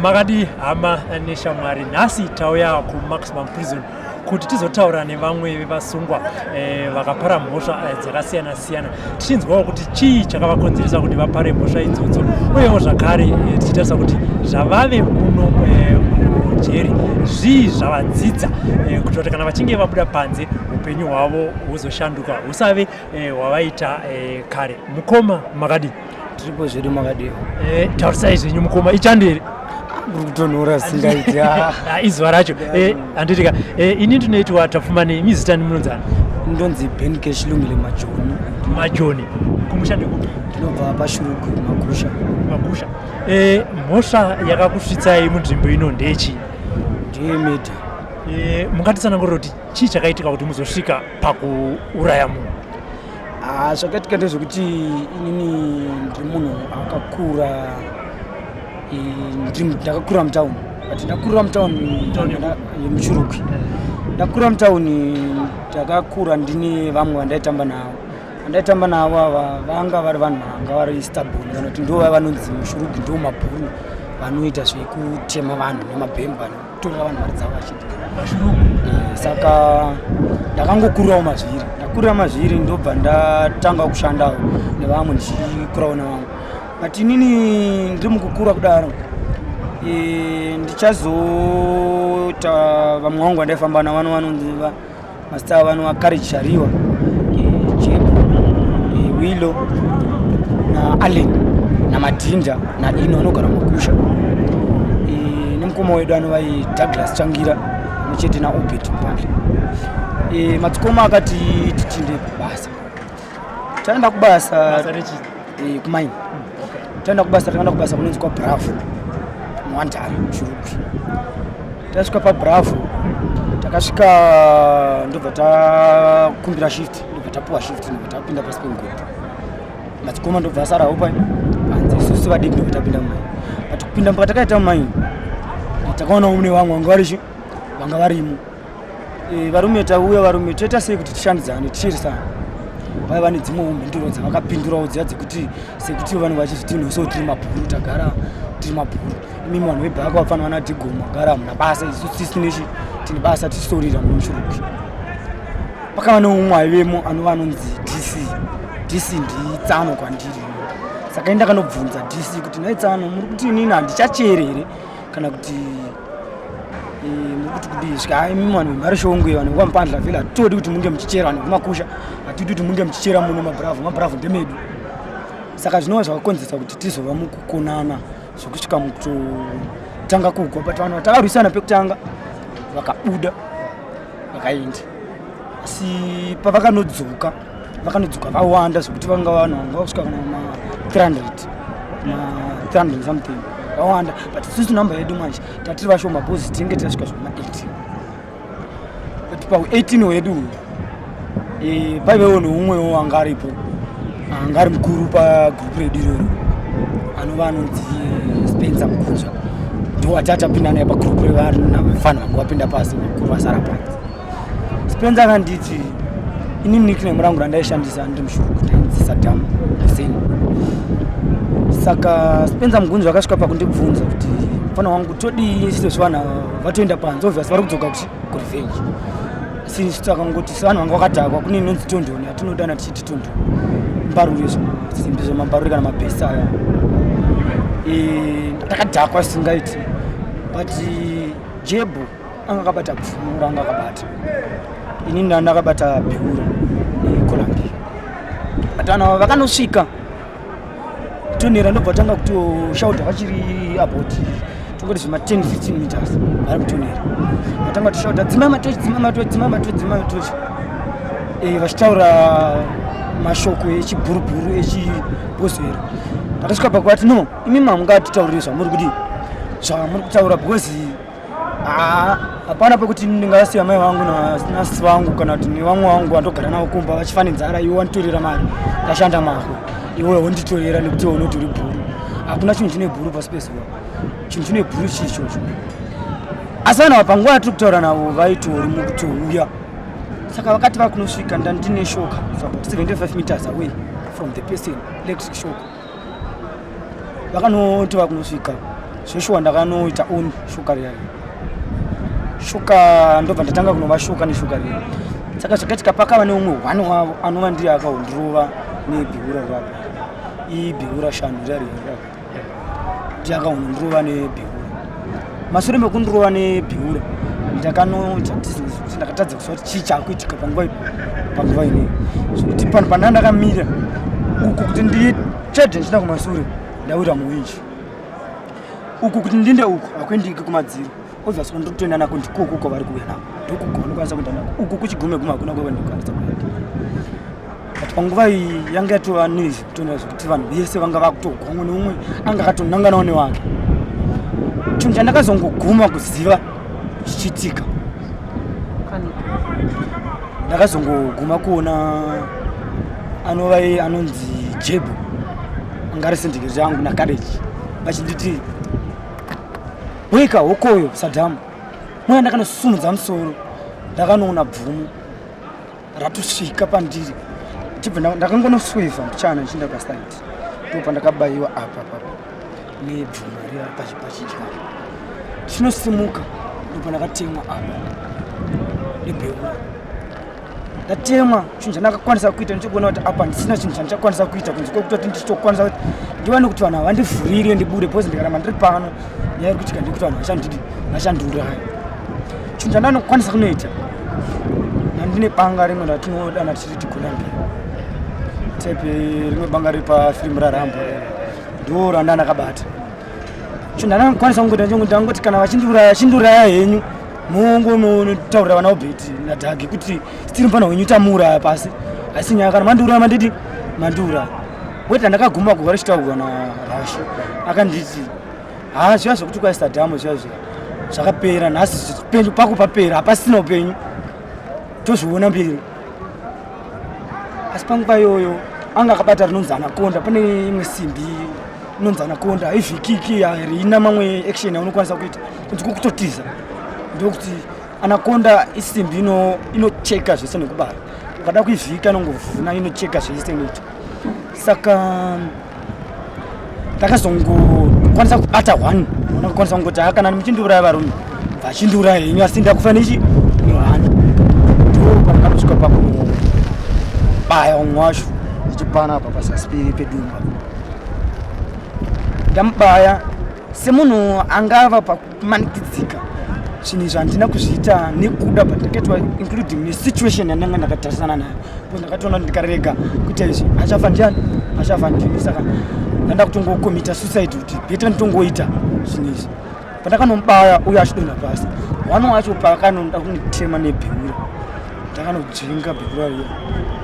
Magadi hama neshamwari nhasi tauya kumaximum prison kuti tizotaura nevamwe vevasungwa vakapara mhosva dzakasiyana siyana tichinzwawo kuti chii chakavakonzeresa kuti vapare mhosva idzodzo uyewo zvakare tichitarisa kuti zvavave muno mujeri zvii zvavadzidza kuti kana vachinge vabuda panze upenyu hwavo huzoshanduka husave hwavaita kare. Mukoma Magadi tiripo zvedu Magadi taurisai zvenyu mukoma ichandere kutonhora singaiti izuva racho handitika ini ndinoitwa tapfumani mizitani munonzana ndonzi benke chilungile majoni kumushande kupi ndinobva paShurugwi magusha mhosva yakakusvitsai munzvimbo ino ndechi ndeyemedha mungatitsanangurira kuti chii chakaitika kuti muzosvika pakuuraya munhu? Zvakaitika ndezvekuti inini ndiri munhu akakura ndakakura mutauni but ndakurira mutauni yeMushurugwi. Ndakurira mutauni ndakakura ndine vamwe vandaitamba navo ava vanga vari vanhu vanga vari stubborn kana kuti ndo vanonzi Mushurugwi ndo mabhuru vanoita zvekutema vanhu nemabhemba kutorera vanhu mari dzavo vachida. Saka ndakangokurirawo mazviri ndobva ndatanga kushandawo nevamwe ndichikurawo navamwe. But inini ndiri mukukura kudaro ndichazota vamwe vangu vandaifamba navo vanonzi mazita avo vakarichariwa Jebo Wilo naAllen naMadhinda naIno anogara mugusha nemukoma wedu anovai Douglas Changira muchete naObed Mpandle. Madzikoma akati titinde kubasa. Taenda kubasa kumaini. Taenda kubasa kunonzi kwa Bravo muHwandare Mushurugwi. Tasvika paBravo takasvika ndobva takumbira shift ndobva tapuwa shift ndobva tapinda pasi pemugodi. Madzikoma ndobva asarawo panze isusu vadiki ndobva tapinda mumaini. But kupinda pakatakaita mumaini takaona umwe vamwe vanga varimo. Varume tauya varume toita sei kuti tishandidzane tichirisana. Vaiva nedzimwe mhinduro dzavakapindurawo dziya dzekuti sekuti vanhu vachizviti nhonso tiri mabhuru tagara tiri mabhuru. Imi vanhu vebhaka vafanira vana Dhigoma gara hamuna basa isusu tisine tine basa tichitorira muMushurugwi. Pakava neumwe aivemo anonzi DC nditsano kwandiri. Saka ndakanobvunza DC kuti naitsano muri kuti inini handichacherere kana kuti mukuti kudisvika imi vanhu vemhari shongwe vanhu vaMpandla vhela hatitodi kuti munge muchichera vanhu vemakusha hatidi kuti munge muchichera muno maBravo ndemedu. Saka zvinova zvakakonzeresa kuti tizova mukukonana zvokusvika mukutotanga kugwa. But vanhu vatakarwisana pekutanga vakabuda vakaenda. Asi pavakanodzoka vawanda zvokuti vanga vanhu vanga kusvika kana ma300 something vawanda. But isusu namba yedu manje tatiri vashoma bhozi tinge tasvika zvoma18. But pa18 wedu paivewo neumwewo wanga aripo anga ari mukuru pagrupu redu iroro anova anonzi Spencer Mukunzwa ndo watatapinda naye pagrupu revanhu navafana vanga vapinda pasi mukuru vasara panze. Spencer akanditi inini nickname rangu randaishandisa ndiri Mushurugwi ndainzi Saddam Hussein. Saka Spencer Mukunzwa akasvika pakundibvunza kuti mfana wangu todii sezvo vanhu vatoenda panze obviously vari kudzoka kurevenge. Since takangoti vanhu vanga vakadhakwa kune inonzi Tondoni yatinodana tichiti Tondoni mbarure zvisimbi zvemambarure kana mabhesi aya. Takadhakwa singaiti but Jebo anga akabata pfumo ranga akabata inini ndandakabata Beura neColumbia. But vanhu vakanosvika tonera ndobva tanga kutoshauta vachiri about tongoti zvima 10-15 meters vari kutonera vatanga kutoshauta dzimai matochi vachitaura mashoko echibhurubhuru echibhozero. Takasvika pakuvati no imi hamungatitaurire zvamuri kudii zvamuri kutaura because hapana pekuti ndingasiya mai vangu nasisi vangu kana kuti nevamwe vangu vandogara navo kumba vachifanenzara iwe wanditorera mari ndashanda mako iwe wonditorera nekuti unotori bhuru. Hakuna chinhu chine bhuru pasi pezuva, chinhu chine bhuru chichocho. Asi vanhu panguva yatiri kutaura navo vaitori mukutouya. Saka vakati vakunosvika ndandine shoka about 75 meters away from the person, electric shock. Vakanoti vakunosvika zveshuwa ndakanoita own shuka riya shuka ndobva ndatanga kunova shuka neshuka riya saka zvakatika pakava neumwe hwani wavo anova ndiye akahondrova nebhiura rapa ibhiura shanu riya ndiye akahondrova nebhiura mashure mekundrova nebhiura ndakanoita ndakatadza kuziva kuti chii chaakuitika panguva ineyi zvokuti pano pandanga ndakamira uku kuti ndichedhe ndichina kumashure ndawira muwinji uku kuti ndinde uku hakuendiki kumadziro obviously ndikutoenda nako ndikuko vari kuuya nako ndokugo ndokwanisa kuenda nako uku kuchigume kuma hakuna kweva ndikwanisa kuenda but panguva iyi yanga yatova news kutoona zvokuti vanhu vese vanga vakutogwa umwe neumwe anga akatonanganawo newake chinhu chandakazongoguma kuziva chichiitika ndakazongoguma kuona anova anonzi Jebo anga ari sendiketi yangu nakareji vachinditi weka hokoyo Sadhamu mwana ndakanosumudza musoro ndakanoona bvumu ratosvika pandiri chibva ndakangonoswevha mbichana ndichinda pasaiti ndopa ndakabayiwa apa nebvumu riya pachidya chinosimuka ndopa ndakatemwa apa nebheura ndatemwa chinhu chandakakwanisa kuita ndichikuona kuti apa ndisina chinhu chandichakwanisa kuita kunze kwekutoti ndichitokwanisa kuti ndiwane kuti vanhu havandivhurire ndibude bhozi ndikaramba ndiri pano nyaya yekuti kandikuti vanhu vachandiuraya chinhu chandanokwanisa kunoita nandine banga rimwe ratinodana tichiti Columbia tepe rimwe banga riri pafirimu rarambo ndo randandakabata chinhu chandakakwanisa kungoita ndangoti kana vachindiuraya henyu mongotaurira vana vobheti nadhagi kuti stiri mufana wenyu tamuuraya pasi asi nyaya kana mandiuraya manditi mandiuraya weta ndakaguma kuva richitaurwa naRashi akanditi zviva zvokuti kwaSadhamu zviva zvakapera nhasi penyu pako papera hapasina upenyu tozviona mberi asi panguva iyoyo anga akabata rinonzi Anakonda pane imwe simbi inonzi Anakonda ivhikiki harina mamwe action yaunokwanisa kuita kunzi kutotiza ndokuti Anakonda isimbi inocheka zvese nekubara ukada kuivhika inongovhuna inocheka zvese noita saka ndakazongokwanisa kubata one ndakakwanisa kungoti kana muchindiuraya varume vachindiuraya henyu asi ndakufa nechi nehani ndo pandakanosvika pakunobaya umwe wacho ndichipana apa pasasi pedumba ndamubaya semunhu angava pakumanikidzika chinhu izvi handina kuzviita nekuda but ndakaitwa including nesituation yandanga ndakatarisana nayo po ndakatoona ndikarega kuita izvi achafa ndiani achafa ndini saka ndanda kutongokomita suicide kuti beta nditongoita zvinhu izvi pandakanobaya uye achidonha pasi wano wacho paakanoda kunitema nebheura ndakanodzvinga bheura riya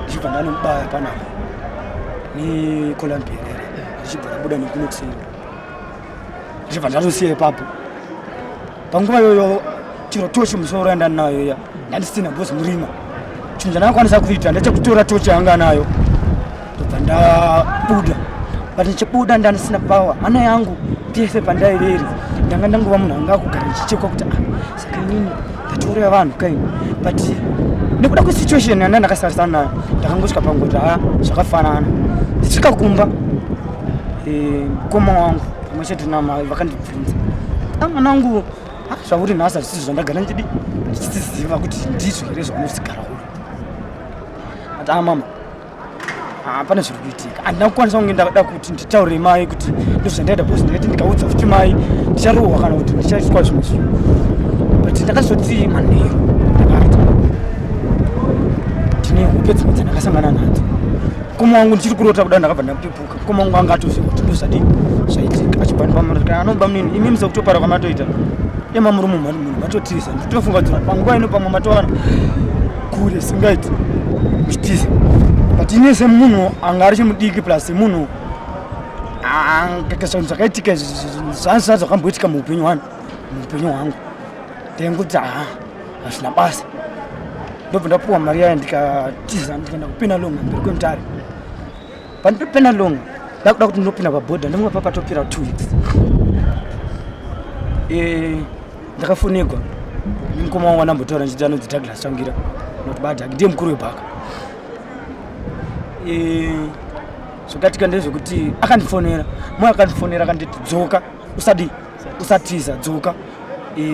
ndichibva ndanomubaya panapa neColumbia ndichibva ndabuda nekunokuseri ndichibva ndatosiya ipapo panguva iyoyo chiro tochi musoro yandanayo iya ndandisina bhozi murima chinhu chandakakwanisa kuita ndachekutora tochi yanga nayo ndobva ndabuda but ndichibuda ndandisina pawa hana yangu pese pandaiveri ndanga ndangova munhu anga kugara ndichichekwa kuti saka inini ndatouraya vanhu kaini but nekuda kwesituation yanda ndakasarisana nayo ndakangosvika pangoti zvakafanana ndisvika kumba mukoma wangu pamwe chete namai vakandibvunza mwanangu zvauri nhasi hazvisi zvandagara ndichiziva kuti ndizvo here zvaunosigara uyu ati mama pane zviri kuitika handina kukwanisa kunge ndada kuti nditaurire mai kuti ndozvandaita bhosi ndakati ndikaudza futi mai ndicharohwa kana kuti ndichaitwa zvimwe zvinhu but ndakazoti manheru ndakati ndine hope dzimwe dzandakasangana nadzo mukoma wangu ndichiri kurota kuda ndakabva ndapepuka mukoma wangu anga atoziva kuti ndozvadini zvaitika achibva ndipamaka anomba munini imi musakutopara kwamatoita emamurumu munhu matotiza nditofunga kuti panguva ino pamwe matowana kure singaiti muchitiza but ine semunhu anga ari chimudiki plus munhu zvinhu zvakaitika zvanzi zvakamboitika muupenyu hwangu ndaingoti hazvina basa ndobva ndapuwa mari yayo ndikatiza ndikaenda kupenalonga mberi kwemutare pandopenalonga ndakuda kuti ndinopinda pabhodha ndimwe papatopira 2 weeks ndakafonegwa nemukoma wangu anambotaura nchiti anonzi Douglas Changira noti badhaki ndiye mukuru webhaka zvokatika ndezvekuti akandifonera mwe akandifonera akanditi dzoka usatiza dzoka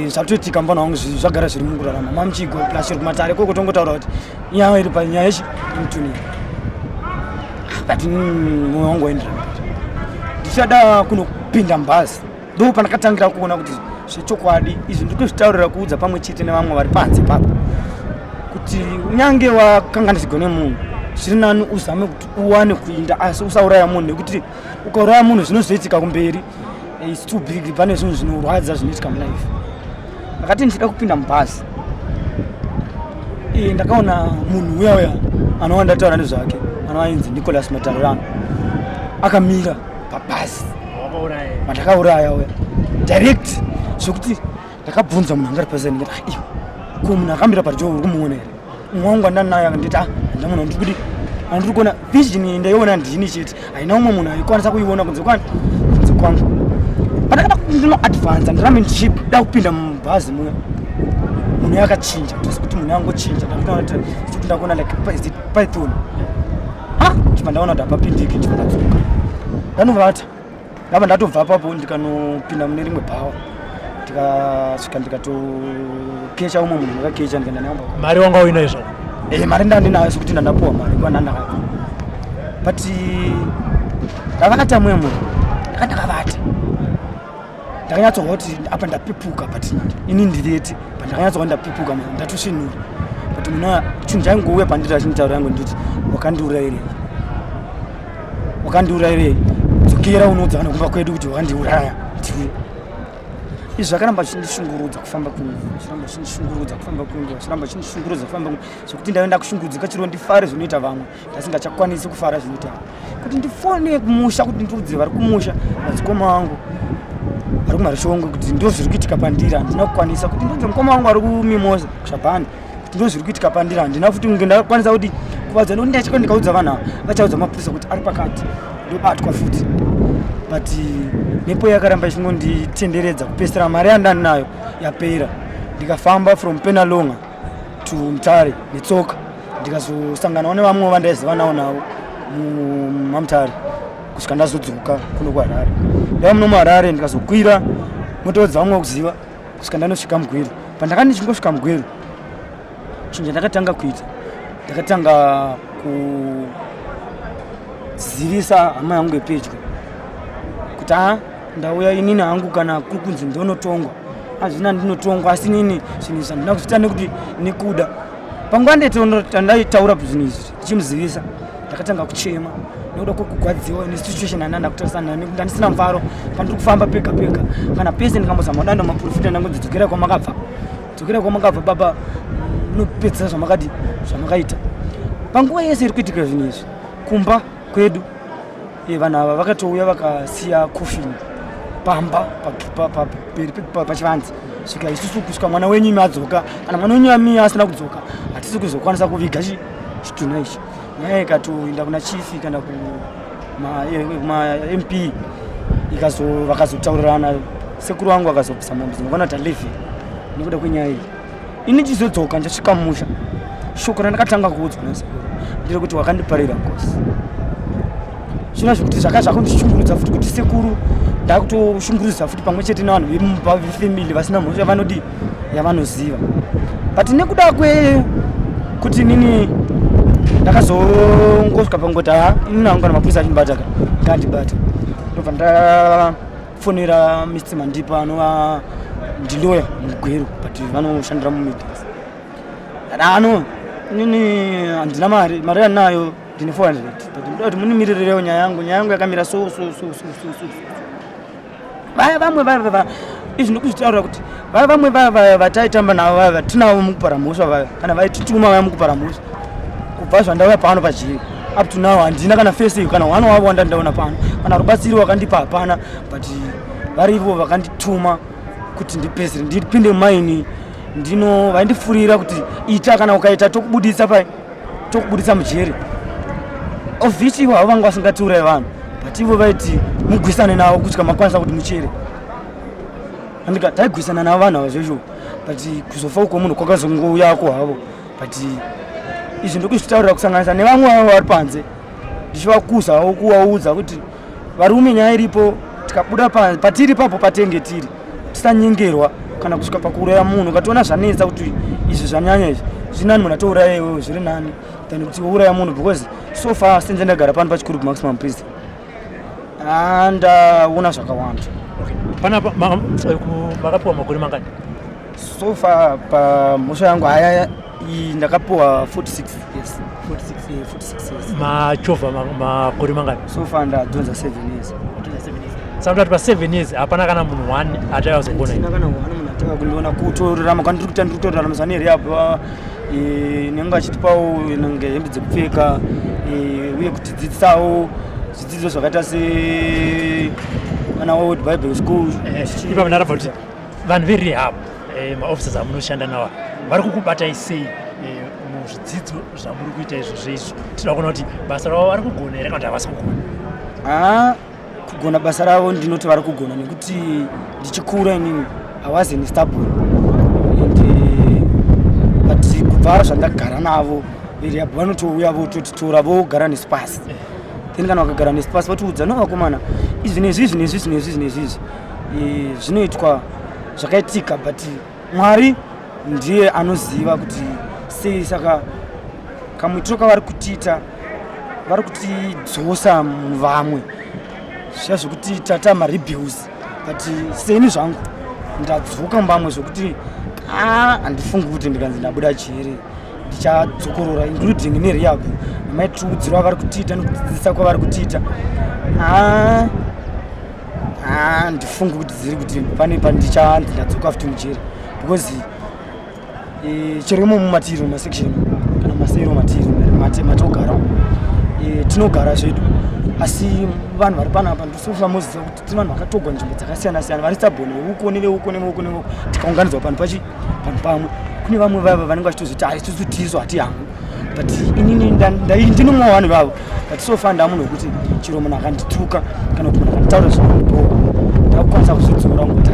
zvatoitika mbona wangu zvagara zviri mukurarama mamuchigo plus kumatare kokutongotaura kuti nyaya iri panyaya yechi imutuni but mwoyo wangu waendera ndichada kunopinda mbhazi ndo pandakatangira kuona kuti zvechokwadi izvi ndikuzvitaurira kuudza pamwe chete nevamwe vari panze papo kuti unyange wakanga ndizigone munhu zviri nani uzame kuti uwane kuinda asi usauraya munhu nekuti ukauraya munhu zvinozoitika kumberi is too big pane zvinhu zvinorwadza zvinoitika mulife. Akati ndichida kupinda mubhazi ndakaona munhu uya anowanda taura nezvake anowainzi Nicholas Matarano akamira pabhazi mandakauraya uya direct zvokuti ndakabvunza munhu anga ari pazani ndikati ko munhu akamira pacho uri kumuona here umwe wangu andanaye akanditi ndamuona ndikuti andiri kuona vision ndaiona ndini chete haina umwe munhu aikwanisa kuiona kunze kwangu pandakada ndinoadvansa ndirambe ndichida kupinda mubhazi munhu yakachinja kuti munhu angochinja kuti ndakuona like python chipa ndaona kuti hapapindiki chipa ndatsuka ndanovata ndaba ndatobva papo ndikanopinda mune rimwe bhawa ndikasvika ndikatokecha umwe munhu akakecha ndikaenda naamba mari wanga uinayo zvako mari ndandinayo sekuti ndandapuwa mari kwandandakapa but ndavata mwe munhu ndakavata ndakanyatsogwa kuti apa ndapipuka but ini ndireti but ndakanyatsogwa ndapipuka ndatosvinura but muna chinhu chaingouya pandiri achinitaura yangu nditi wakandiurayirei dzokera unodzana kumba kwedu kuti wakandiuraya ndiwe izvi zvakaramba chindishungurudza kufamba kungu zviramba chindishungurudza kufamba kungu zviramba chindishungurudza kufamba kungu zvokuti ndaenda kushungudzika chiro ndifare zvinoita vamwe ndasingachakwanisi kufara zvinoita kuti ndifone kumusha kuti ndiudze vari kumusha madzikoma vangu vari kumarishongwe kuti ndo zviri kuitika pandiri handina kukwanisa kuti ndudze mukoma wangu ari kumimoza kushabhani kuti ndo zviri kuitika pandiri handina futi kunge ndakwanisa kuti kuvadza nokuti ndachika ndikaudza vanhu ava vachaudza mapurisa kuti ari pakati ndobatwa futi but nepo yakaramba ichingonditenderedza kupesera mari yandanayo yapera ndikafamba from Penalonga to Mutare netsoka ndikazosanganawo nevamwe vandaiziva nawo navo mumamutare kusvika ndazodzoka kuno kuHarare ndava muno muHarare ndikazokwira motoro dzavamwe kuziva kusvika ndanosvika mugwero pandakati ndichingosvika mugwero chinhu chandakatanga kuita ndakatanga kuzivisa hama yangu yepedyo kuti ndauya inini hangu kana kuri kunzi ndonotongwa hazvina ndinotongwa asi nini zvinhu izvi handina kuzvita nekuti nekuda panguva ndaitaura zvinhu izvi ndichimuzivisa ndakatanga kuchema nekuda kwokugwadziwa nesituation handanda kutarisana nekuti handisina mfaro pandiri kufamba pega pega kana pese ndikambozama kudanda maprofita ndangu dzidzokera kwamakabva baba nopedzisa zvamakaita panguva yese iri kuitika zvinhu izvi kumba kwedu vanhu ava vakatouya vakasiya kofini pamba pachivanze svika isusu kusvika mwana wenyu imi adzoka kana mwana wenyu ami asina kudzoka hatisi kuzokwanisa kuviga chitunha ichi nyaya ikatoenda kuna chifi kana kumamp vakazotaurirana sekuru wangu akazobvisa mambizi nokona kuti alevi nekuda kwenyaya iyi ini chizodzoka ndasvika mumusha shoko randakatanga kuudzwa nasekuru ndiri kuti wakandiparira ngozi zvino zvekuti zvakazvakundishungurudza futi kuti sekuru ndakutoshungurudzisa futi pamwe chete nevanhu vefamily vasina mhosva yavanodi yavanoziva but nekuda kwekuti nini ndakazongosvika pangoti inini hangu kana mapurisa achindibata ngandibata ndobva ndafonera Mr. Mandipa anova ndiloya mugwero but vanoshandira mumedias nini handina mari yanayo ndine 400 but ndoda kuti munimirirewo nyaya yangu yakamira so vaya vamwe izvi ndokuzvitaurira kuti vaya vamwe vaya vataitamba navo vaya vatinavo mukupara mhosva vaya kana vaitituma vaya mukupara mhosva kubva zvandauya pano pachiri up to now handina kana face kana one wavo wandandaona pano kana rubatsiri wakandipa hapana but varivo vakandituma kuti ndipesere ndipinde mumaini vaindifurira kuti ita kana ukaita tokubudisa mujeri of which ivo havo vanga vasingatiurai vanhu but ivo vaiti mugwisane navo kusvika makwanisa kuti muchere andika taigwisana navo vanhu ava zvezvo but kuzofa uko munhu kwakazongouyako havo but izvi ndokuzvitaurira kusanganisa nevamwe vavo vari panze ndichivakuzawo kuvaudza kuti varume nyaya iripo tikabuda patiri papo patenge tiri tisanyengerwa kana kusvika pakuuraya munhu ukationa zvanetsa kuti izvi zvanyanya izvi zvinani munhu atouraya iwewe zviri nani than kuti wouraya munhu because so far senze ndagara pano pachikuru kumaximum prison ndaona zvakawanda. Panapa makapiwa makore mangani? So far pamhosva yangu haya ndakapiwa 46 years. 46 years. Machovha makore mangani? So far ndadzonza 7 years. Saka kuti pa 7 years hapana kana munhu 1 atayazogona. Sina kana 1 munhu atakundiona kutorarama kwandiri kuita ndiri kutorarama zanirehab nenga achitipawo nenge hembe dzekupfeka uye kutidzidzisawo zvidzidzo zvakaita sevana World Bible School. Ipa munarabva kuti vanhu verehab maofficers amunoshanda nawo vari kukubatai sei muzvidzidzo zvamuri kuita izvozvo izvi tinoda kuona kuti basa ravo vari kugona here kana kuti havasi kugona? Kugona basa ravo ndinoti vari kugona nekuti ndichikura inini I wasn't stable but kubva zvandagara navo verehab vanotouya vototitora vogara nesipasi then kana vakagara nesipasi votiudza no vakomana izvi nezvi zvinoitwa zvakaitika but Mwari ndiye anoziva kuti sei. Saka kamuitiro kavari kutiita vari kutidzosa muvamwe zviya zvokuti tata marebels but seni zvangu ndadzoka muvamwe zvokuti handifungi kuti ndikanzi ndabuda chiri ndichadzokorora including nerehab namaitirudziro avari kutiita nekudzidzisa kwavari kutiita ndifungi kuti dziri kuti pane pandichanzi ndadzoka futi mujeri because chirimo mumatiro masection kana masero matiro matogara tinogara zvedu asi vanhu vari panapa ndisofa moziva kuti tine vanhu vakatogwa nzvimbo dzakasiyana siyana vari sabhoni veuko tikaunganidzwa panhu pamwe kune vamwe vavo vanenge vachitozviti haisusu tiso hatihangu but inini ndinomwe vanhu vavo but sofa ndamunhu wekuti chiro munhu akandituka kana kuti munhu akanditaura zvakandiboa ndakukwanisa kuzvidzora ngokuti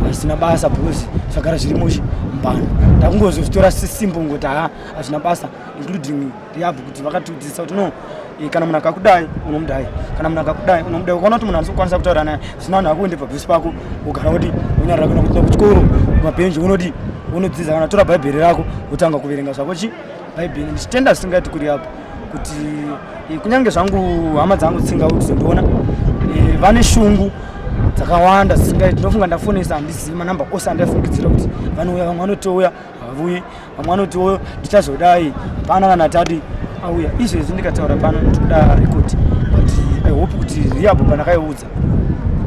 hazvina basa because zvagara zviri mushi mbano ndakungozozvitora sesimbo ngokuti hazvina basa including rehab kuti vakatiudzisa kuti no kana munhu akakudai unomudai kana munhu akakudai unomudai ukaona kuti munhu hanisokwanisa kutaura naye zvina vanhu akuende pabhesi pako ugara kuti unyarira kuenda kuenda kuchikoro kumabhenji unoti unodzidza kana tora bhaibheri rako utanga kuverenga zvako bhaibheri ndichitenda zvisingaiti kurehab kuti kunyange zvangu hama dzangu dzisingauti kuzondiona vane shungu dzakawanda dzisingaiti ndinofunga ndafonesa handizivi manamba ose andaifungidzira kuti vanouya vamwe vanotouya havuyi vamwe vanotouya ndichazodai hapana kana tadi auya izvezvi ndikataura pano ndikuda rekodi but I hope kuti rehab pandakaiudza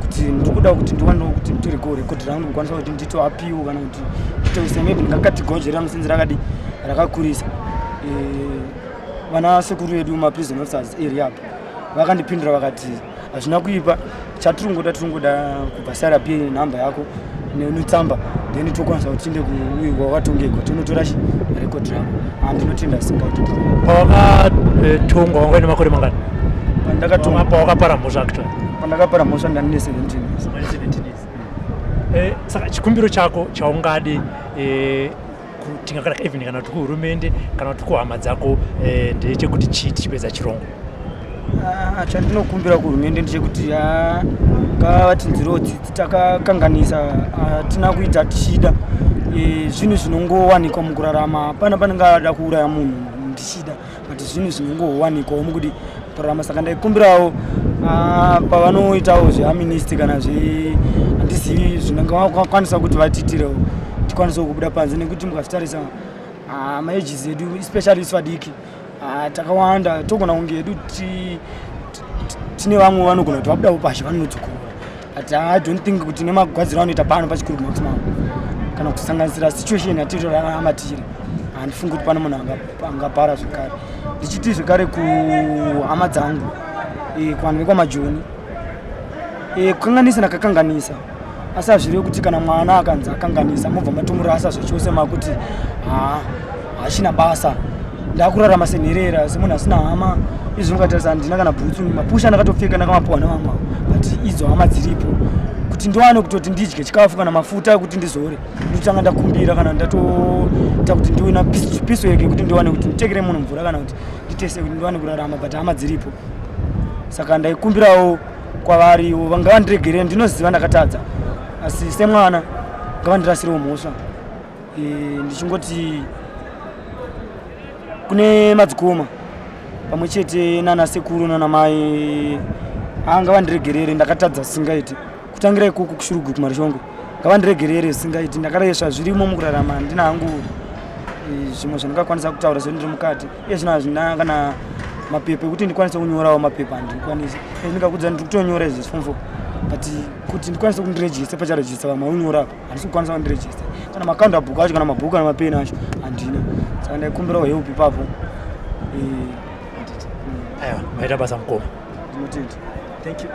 kuti ndikuda kuti ndiwanewo kuti nditoreko rekodi rangu ndikukwanisa kuti nditoapiwo kana kuti nditoise maybe ndingakatigonjera musinzi rakakurisa vana sekuru vedu maprison officers erehab vakandipindura vakati hazvina kuipa chatiringoda kubhasara pie nhamba yako netsamba then tokwanisa kuti tiende kuuigwa wakatongegwa tonotora rekodi rako handinotenda singaiti. Pawakatongwa wanga ine makore mangani? Pawakapara mhosva actually? Pandakapara mhosva ndandine 17 years. Saka chikumbiro chako chaungade kuti ngakadaka even kana kuti kuhurumende kana kuti kuhama dzako ndechekuti chii tichipedza chirongo? Chandinokumbira kuhurumende ndechekuti ngavatinzirewo dzidzi takakanganisa hatina kuita tichida zvinhu zvinongowanikwa mukurarama pana panenge ada kuuraya munhu ndichida but zvinhu zvinongowanikwawo mukuti kurarama. Saka ndaikumbirawo pavanoitawo zveaministi kana handizivi zvinongakwanisa kuti vatitirewo tikwanisewo kubuda panze nekuti mukazvitarisa maegis edu especially isu vadiki takawanda togona kunge edu tine vamwe vanogona kuti vabudawo pashi vanonotsokorora but I don't think kuti nemagwadziro anoita pano pachikuru maximum kana kusanganisira situation yatitorarama tiri handifungi kuti pane munhu angapara zvekare. Ndichiti zvekare kuhama dzangu kuvanhu vekwamajoni kukanganisa ndakakanganisa asi hazvirevi kuti kana mwana akanzi akanganisa mobva matomurasa zvachose makuti hachina basa ndakurarama senherera semunhu asina hama izvi ungatarisa handina kana bhutsu mapusha ndakatopfeka ndakamapuwa nevamwe but idzo hama dziripo kuti ndiwane kutoti ndidye chikafu kana mafuta kuti ndizore ndotanga ndakumbira kana ndatoita kuti ndiwe na piso yake kuti ndiwane kuti nditekere munhu mvura kana kuti nditese kuti ndiwane kurarama but hama dziripo. Saka ndaikumbirawo kwavari vangavandiregere ndinoziva ndakatadza asi semwana ngavandirasirewo mhosva. Ndichingoti kune madzikoma pamwe chete nana sekuru nana mai ngavandiregerere ndakatadza singaiti kutangira ikoko kushurugwi kumarishongwe ngavandiregerere singaiti ndakarayesva zvirimo mukurarama ndina hangu zvimwe zvandingakwanisa kutaura zvendiri mukati iye zvino hazvina kana mapepa ekuti ndikwanise kunyorawo mapepa handikwanisi ndingakudza ndiri kutonyora izvi form 4 but kuti ndikwanise kundirejista pacharejista vamwe unyora handisi kukwanisa kundirejista kana makanda bhuku acho kana mabhuku kana mapeni acho handina saka ndaikumbirawo help ipapo. Aiwa, maita basa mukoma. Ndinotenda. Thank you.